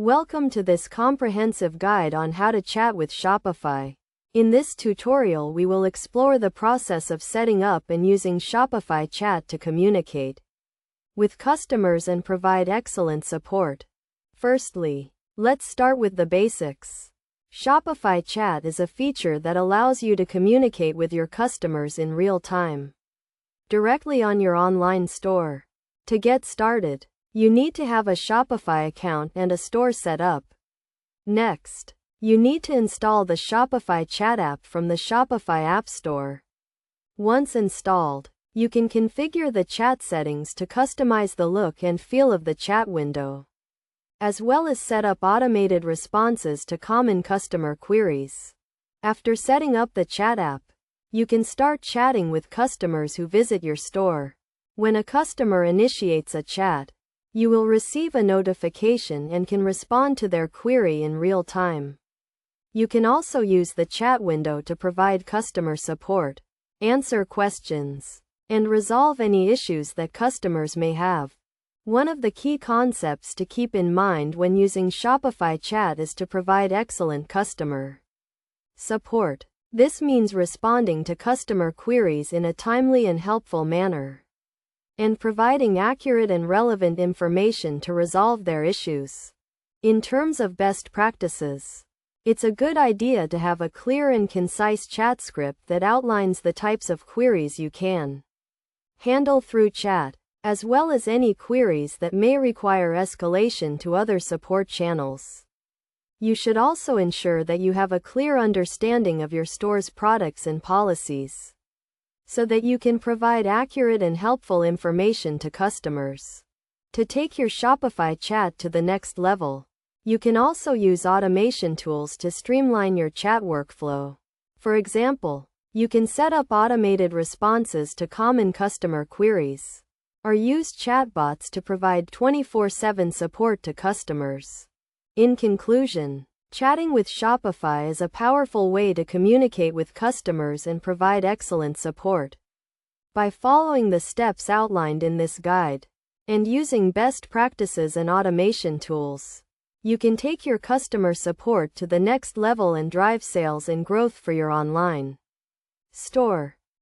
Welcome to this comprehensive guide on how to chat with Shopify. In this tutorial we will explore the process of setting up and using Shopify Chat to communicate with customers and provide excellent support. Firstly, let's start with the basics. Shopify Chat is a feature that allows you to communicate with your customers in real time, directly on your online store. To get started, you need to have a Shopify account and a store set up. Next, you need to install the Shopify Chat app from the Shopify App Store. Once installed, you can configure the chat settings to customize the look and feel of the chat window, as well as set up automated responses to common customer queries. After setting up the chat app, you can start chatting with customers who visit your store. When a customer initiates a chat, you will receive a notification and can respond to their query in real time. You can also use the chat window to provide customer support, answer questions, and resolve any issues that customers may have. One of the key concepts to keep in mind when using Shopify Chat is to provide excellent customer support. This means responding to customer queries in a timely and helpful manner, and providing accurate and relevant information to resolve their issues. In terms of best practices, it's a good idea to have a clear and concise chat script that outlines the types of queries you can handle through chat, as well as any queries that may require escalation to other support channels. You should also ensure that you have a clear understanding of your store's products and policies, so that you can provide accurate and helpful information to customers. To take your Shopify Chat to the next level, you can also use automation tools to streamline your chat workflow. For example, you can set up automated responses to common customer queries, or use chatbots to provide 24/7 support to customers. In conclusion, chatting with Shopify is a powerful way to communicate with customers and provide excellent support. By following the steps outlined in this guide, and using best practices and automation tools, you can take your customer support to the next level and drive sales and growth for your online store.